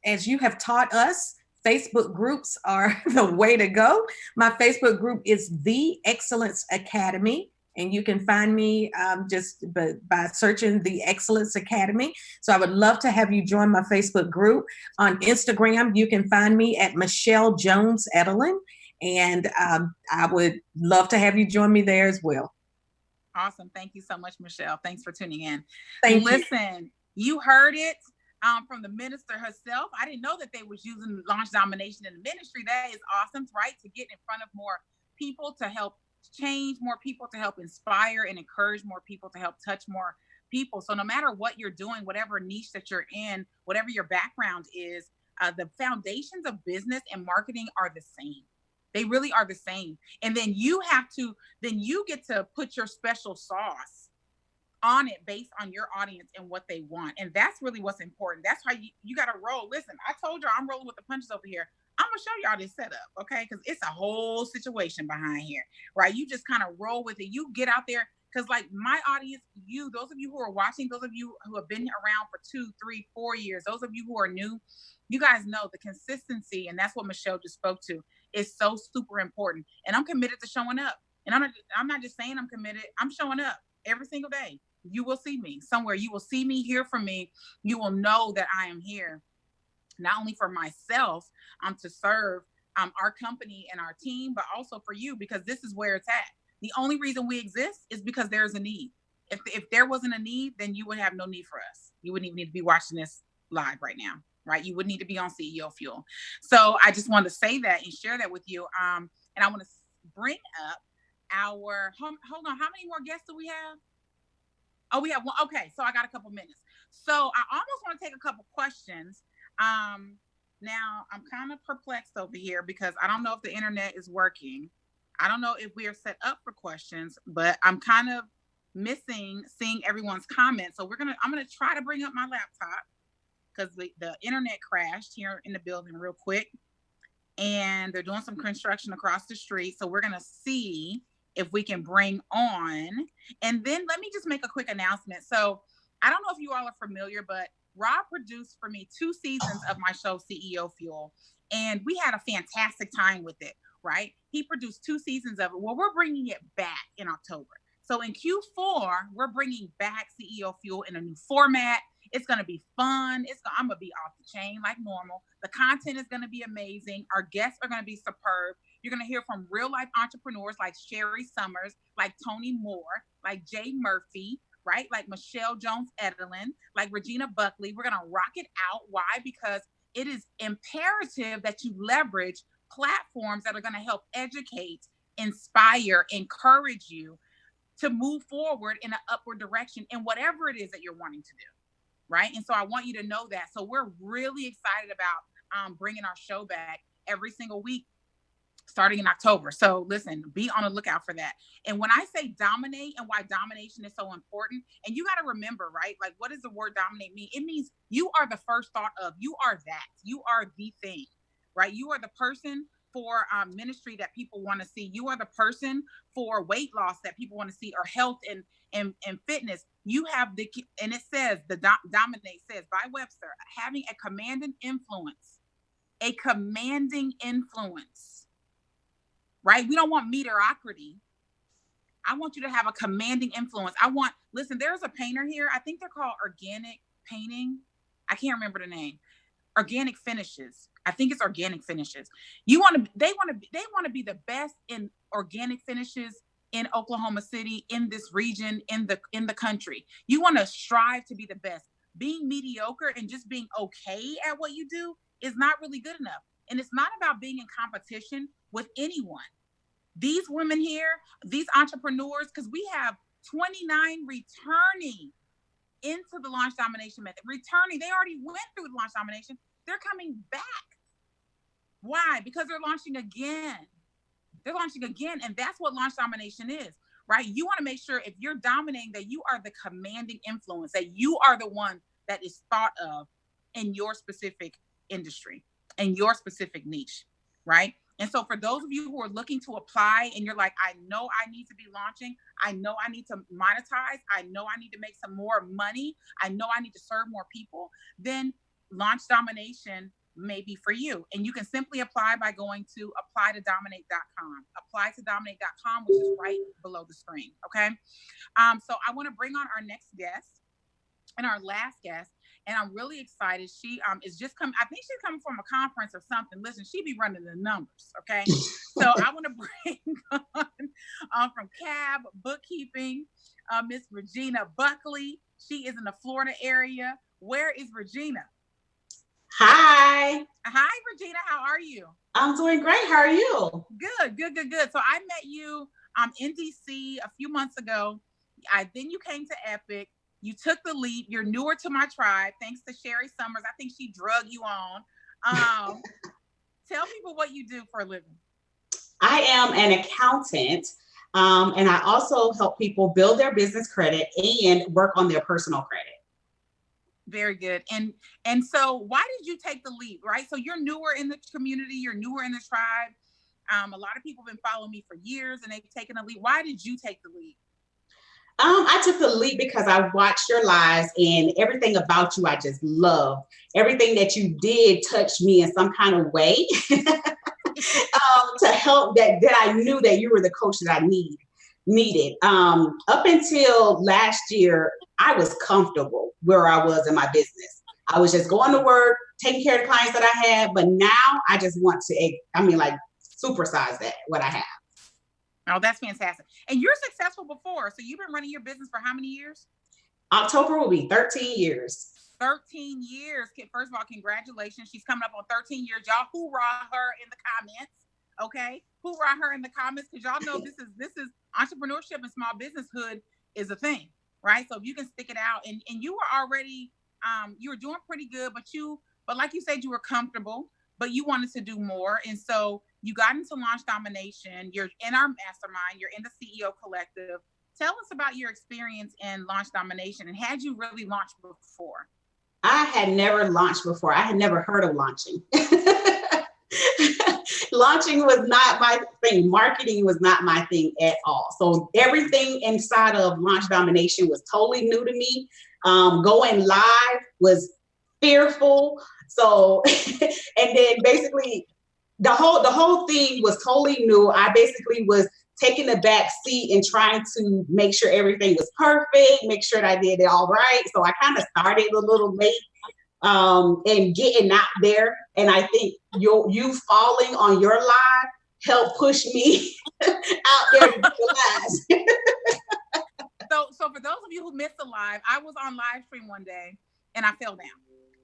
As you have taught us, Facebook groups are the way to go. My Facebook group is The Excellence Academy, and you can find me just by searching The Excellence Academy. So I would love to have you join my Facebook group. On Instagram, you can find me at Michelle Jones Edelen, and I would love to have you join me there as well. Awesome. Thank you so much, Michelle. Thanks for tuning in. Listen, you heard it. From the minister herself. I didn't know that they was using launch domination in the ministry. That is awesome, right? To get in front of more people, to help change more people, to help inspire and encourage more people, to help touch more people. So no matter what you're doing, whatever niche that you're in, whatever your background is, the foundations of business and marketing are the same. They really are the same. And then you get to put your special sauce on it based on your audience and what they want. And that's really what's important. That's how you got to roll. Listen, I told you I'm rolling with the punches over here. I'm going to show y'all this setup, okay? Because it's a whole situation behind here, right? You just kind of roll with it. You get out there, because like my audience, those of you who are watching, those of you who have been around for 2, 3, 4 years, those of you who are new, you guys know the consistency, and that's what Michelle just spoke to, is so super important. And I'm committed to showing up. And I'm not just saying I'm committed. I'm showing up every single day. You will see me somewhere. You will see me, hear from me. You will know that I am here, not only for myself, to serve our company and our team, but also for you, because this is where it's at. The only reason we exist is because there's a need. If there wasn't a need, then you would have no need for us. You wouldn't even need to be watching this live right now, right? You would need to be on CEO Fuel. So I just wanted to say that and share that with you. And I want to bring up hold on, how many more guests do we have? Oh, we have one. Okay, so I got a couple minutes. So I almost want to take a couple questions. Now I'm kind of perplexed over here because I don't know if the internet is working. I don't know if we are set up for questions, but I'm kind of missing seeing everyone's comments. So I'm gonna try to bring up my laptop because the internet crashed here in the building real quick, and they're doing some construction across the street. So we're gonna see if we can bring on, and then let me just make a quick announcement. So I don't know if you all are familiar, but Rob produced for me 2 seasons of my show, CEO Fuel, and we had a fantastic time with it, right? He produced 2 seasons of it. Well, we're bringing it back in October. So in Q4, we're bringing back CEO Fuel in a new format. It's going to be fun. I'm going to be off the chain like normal. The content is going to be amazing. Our guests are going to be superb. You're going to hear from real life entrepreneurs like Sherri Summers, like Toni Moore, like Jay Murphy, right? Like Michelle Jones Edelen, like Regina Buckley. We're going to rock it out. Why? Because it is imperative that you leverage platforms that are going to help educate, inspire, encourage you to move forward in an upward direction in whatever it is that you're wanting to do, right? And so I want you to know that. So we're really excited about bringing our show back every single week starting in October. So listen, be on the lookout for that. And when I say dominate and why domination is so important, and you got to remember, right? Like, what does the word dominate mean? It means you are the first thought of, you are that, you are the thing, right? You are the person for ministry that people want to see. You are the person for weight loss that people want to see, or health and fitness. You have and it says, dominate says by Webster, having a commanding influence, right? We don't want mediocrity. I want you to have a commanding influence. Listen, there's a painter here. I think they're called Organic Painting. I can't remember the name. Organic Finishes. I think it's Organic Finishes. They want to be the best in organic finishes in Oklahoma City, in this region, in the country. You want to strive to be the best. Being mediocre and just being okay at what you do is not really good enough. And it's not about being in competition with anyone. These women here, these entrepreneurs, because we have 29 returning into the Launch Domination Method. Returning, they already went through the Launch Domination. They're coming back. Why? Because they're launching again. They're launching again. And that's what Launch Domination is, right? You want to make sure if you're dominating that you are the commanding influence, that you are the one that is thought of in your specific industry, in your specific niche, right? And so for those of you who are looking to apply and you're like, I know I need to be launching, I know I need to monetize, I know I need to make some more money, I know I need to serve more people, then Launch Domination may be for you. And you can simply apply by going to applytodominate.com, applytodominate.com, which is right below the screen. Okay. So I want to bring on our next guest and our last guest. And I'm really excited. She is just coming. I think she's coming from a conference or something. Listen, she be running the numbers. Okay. So I want to bring on from CAB Bookkeeping, Miss Regina Buckley. She is in the Florida area. Where is Regina? Hi. Hi, Regina. How are you? I'm doing great. How are you? Good. So I met you in DC a few months ago. Then you came to Epic. You took the leap. You're newer to my tribe, thanks to Sherri Summers. I think she drug you on. Tell people what you do for a living. I am an accountant, and I also help people build their business credit and work on their personal credit. Very good. And so why did you take the leap, right? So you're newer in the community, you're newer in the tribe. A lot of people have been following me for years and they've taken a leap. Why did you take the leap? I took the leap because I watched your lives and everything about you I just love. Everything that you did touched me in some kind of way to help that I knew that you were the coach that I needed. Up until last year, I was comfortable where I was in my business. I was just going to work, taking care of the clients that I had, but now I just want to, supersize that, what I have. Oh, that's fantastic. And you're successful before. So you've been running your business for how many years? October will be 13 years. 13 years. First of all, congratulations. She's coming up on 13 years. Y'all hoorah her in the comments. Okay. Hoorah her in the comments, because y'all know this is entrepreneurship and small businesshood is a thing, right? So if you can stick it out, and you were already, you were doing pretty good, but like you said, you were comfortable, but you wanted to do more. And so you got into Launch Domination. You're in our mastermind. You're in the CEO Collective. Tell us about your experience in Launch Domination, and had you really launched before? I had never launched before. I had never heard of launching. Launching was not my thing. Marketing was not my thing at all. So everything inside of Launch Domination was totally new to me. Going live was fearful. So, and then basically the whole thing was totally new. I basically was taking the back seat and trying to make sure everything was perfect, make sure that I did it all right. So I kind of started a little late and getting out there. And I think you falling on your live helped push me out there to do the lives. So for those of you who missed the live, I was on live stream one day and I fell down.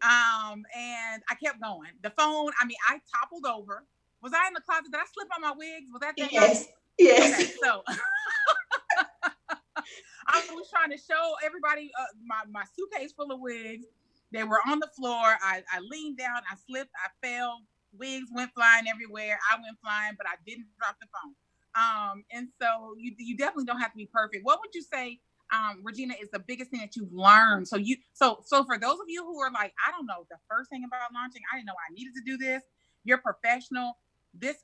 And I kept going. The phone, I toppled over. Was I in the closet? Did I slip on my wigs? Was that Yes. night? Yes. Okay, so I was trying to show everybody my suitcase full of wigs. They were on the floor. I leaned down, I slipped, I fell, wigs went flying everywhere. I went flying, but I didn't drop the phone. And so you definitely don't have to be perfect. What would you say, Regina, is the biggest thing that you've learned? So for those of you who are like, I don't know the first thing about launching, I didn't know I needed to do this. You're professional. This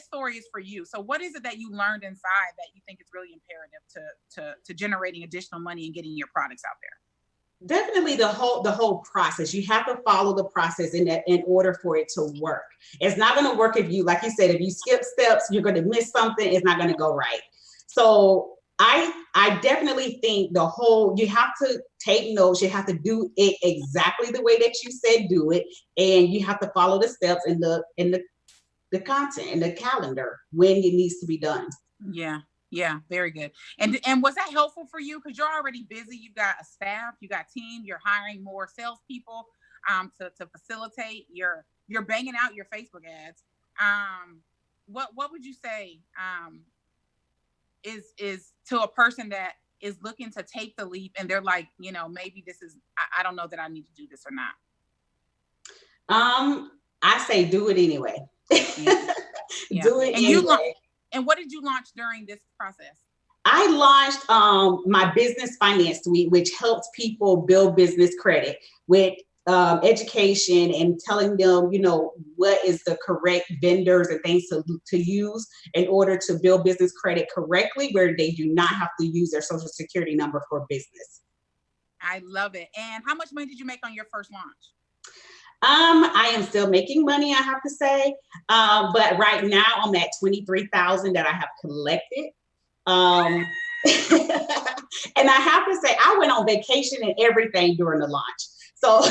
story is for you. So what is it that you learned inside that you think is really imperative to generating additional money and getting your products out there? Definitely the whole process. You have to follow the process in order for it to work. It's not going to work if you, like you said, if you skip steps, you're going to miss something. It's not going to go right. So I definitely think you have to take notes. You have to do it exactly the way that you said do it, and you have to follow the steps in the content and the calendar when it needs to be done. Yeah, very good. And was that helpful for you? Because you're already busy. You've got a staff, you got team, you're hiring more salespeople to facilitate. You're banging out your Facebook ads. What would you say is to a person that is looking to take the leap and they're like, maybe this is, I don't know that I need to do this or not? I say do it anyway. Yeah. Do it anyway. And what did you launch during this process? I launched my business finance suite, which helps people build business credit with education and telling them, what is the correct vendors and things to use in order to build business credit correctly, where they do not have to use their social security number for business. I love it. And how much money did you make on your first launch? I am still making money, I have to say. But right now I'm at $23,000 that I have collected. And I have to say, I went on vacation and everything during the launch. So,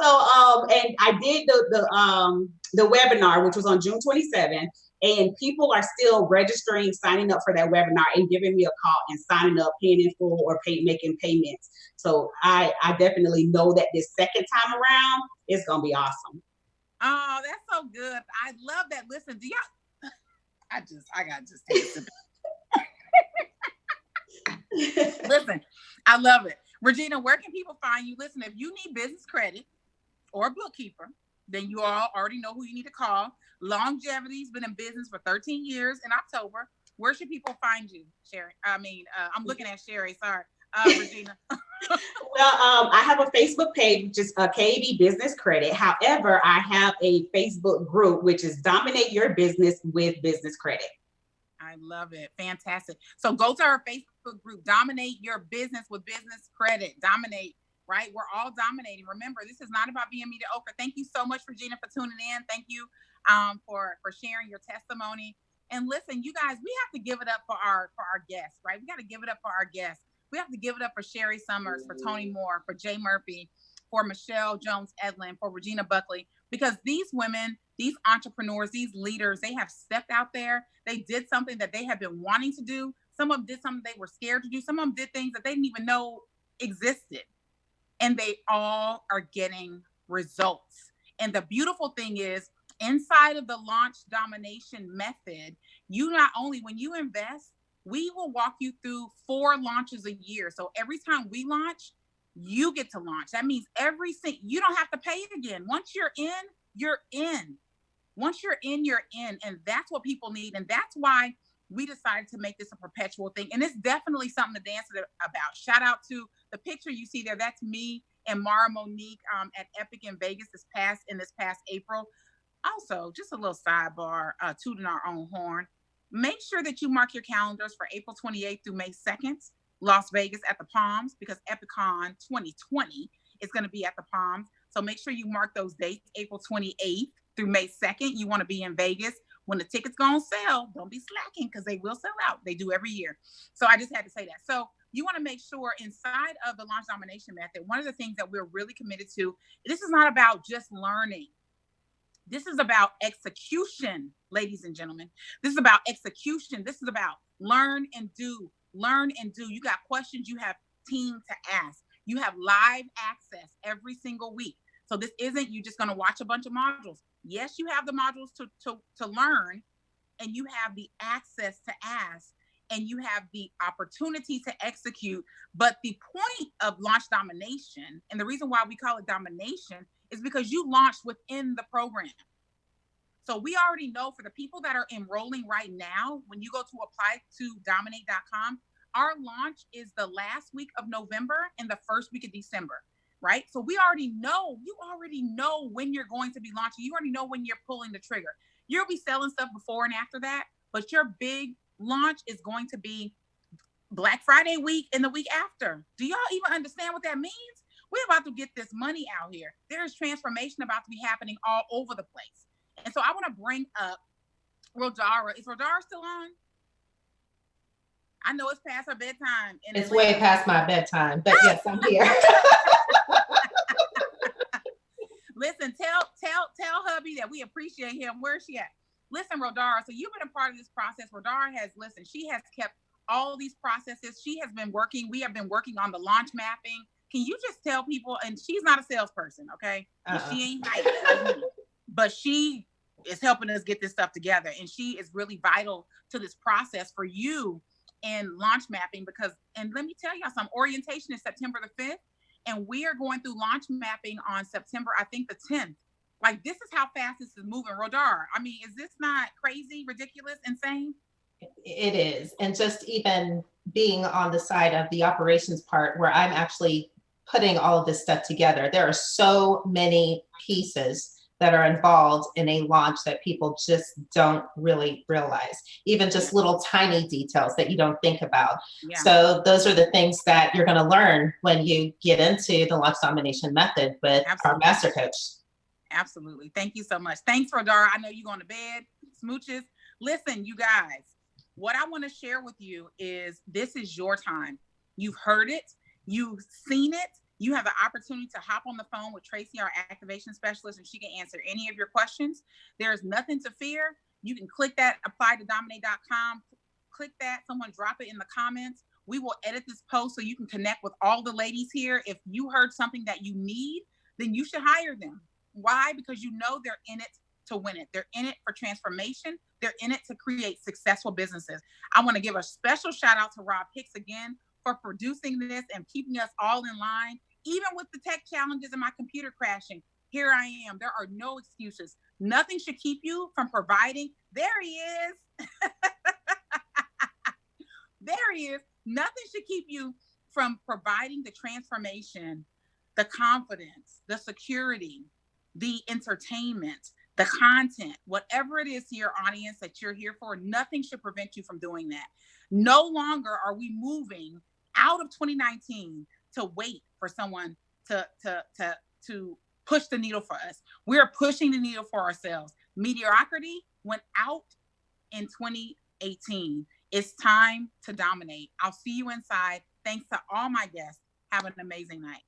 and I did the webinar, which was on June 27th, and people are still registering, signing up for that webinar and giving me a call and signing up, paying in full or making payments. So I definitely know that this second time around is going to be awesome. Oh, that's so good. I love that. Listen, do y'all, I got to just take a sip. Listen, I love it. Regina, where can people find you? Listen, if you need business credit or a bookkeeper, then you all already know who you need to call. Longevity's been in business for 13 years in October. Where should people find you, Sherri? I'm looking at Sherri, sorry. Regina. Well, I have a Facebook page, which is KAB Business Credit. However, I have a Facebook group, which is Dominate Your Business with Business Credit. I love it. Fantastic. So go to our Facebook group, Dominate Your Business with Business Credit. Dominate, right? We're all dominating. Remember, this is not about being mediocre. Thank you so much, Regina, for tuning in. Thank you for sharing your testimony. And listen, you guys, we have to give it up for our guests, right? We got to give it up for our guests. We have to give it up for Sherri Summers, for Toni Moore, for Jay Murphy, for Michelle Jones Edelen, for Regina Buckley, because these women, these entrepreneurs, these leaders, they have stepped out there. They did something that they have been wanting to do. Some of them did something they were scared to do. Some of them did things that they didn't even know existed. And they all are getting results. And the beautiful thing is, inside of the launch domination method, you not only, when you invest, we will walk you through 4 launches a year. So every time we launch, you get to launch. That means you don't have to pay it again. Once you're in, you're in. Once you're in, you're in. And that's what people need. And that's why we decided to make this a perpetual thing. And it's definitely something to dance about. Shout out to the picture you see there. That's me and Mara Monique at Epic in Vegas this past April. Also, just a little sidebar, tooting our own horn. Make sure that you mark your calendars for April 28th through May 2nd, Las Vegas at the Palms, because Epicon 2020 is going to be at the Palms. So make sure you mark those dates, April 28th through May 2nd. You want to be in Vegas. When the tickets go on sale, don't be slacking, because they will sell out. They do every year. So I just had to say that. So you want to make sure inside of the launch domination method, one of the things that we're really committed to, this is not about just learning. This is about execution, ladies and gentlemen. This is about execution. This is about learn and do. Learn and do. You got questions, you have team to ask. You have live access every single week. So this isn't you just going to watch a bunch of modules. Yes, you have the modules to learn, and you have the access to ask, and you have the opportunity to execute. But the point of launch domination, and the reason why we call it domination, is because you launched within the program. So we already know, for the people that are enrolling right now, when you go to apply to dominate.com, our launch is the last week of November and the first week of December, right? So you already know when you're going to be launching. You already know when you're pulling the trigger. You'll be selling stuff before and after that, but your big launch is going to be Black Friday week and the week after. Do y'all even understand what that means? We're about to get this money out here. There's transformation about to be happening all over the place. And so I want to bring up Rodara. Is Rodara still on? I know it's past her bedtime. It's way past my bedtime, but yes, I'm here. Listen, tell hubby that we appreciate him. Where's she at? Listen, Rodara, so you've been a part of this process. Rodara she has kept all these processes. She has been working. We have been working on the launch mapping. Can you just tell people, and she's not a salesperson, okay? She ain't hype, but she is helping us get this stuff together. And she is really vital to this process for you in launch mapping, and let me tell y'all, some orientation is September the 5th. And we are going through launch mapping on September, I think the 10th. Like, this is how fast this is moving. Rodar, I mean, is this not crazy, ridiculous, insane? It is. And just even being on the side of the operations part, where I'm actually putting all of this stuff together, there are so many pieces that are involved in a launch that people just don't really realize, even just little tiny details that you don't think about. Yeah. So those are the things that you're going to learn when you get into the launch domination method with our master coach. Absolutely. Thank you so much. Thanks, Rodara. I know you're going to bed, smooches. Listen, you guys, what I want to share with you is this is your time. You've heard it. You've seen it. You have the opportunity to hop on the phone with Tracey, our activation specialist, and she can answer any of your questions. There's nothing to fear. You can click that, apply to dominate.com. Click that. Someone drop it in the comments. We will edit this post so you can connect with all the ladies here. If you heard something that you need, then you should hire them. Why? Because you know they're in it to win it. They're in it for transformation. They're in it to create successful businesses. I want to give a special shout out to Rob Hicks again for producing this and keeping us all in line. Even with the tech challenges and my computer crashing, here I am. There are no excuses. Nothing should keep you from providing. There he is. There he is. Nothing should keep you from providing the transformation, the confidence, the security, the entertainment, the content, whatever it is to your audience that you're here for. Nothing should prevent you from doing that. No longer are we moving out of 2019 to wait for someone to push the needle for us. We're pushing the needle for ourselves. Mediocrity went out in 2018. It's time to dominate. I'll see you inside. Thanks to all my guests. Have an amazing night.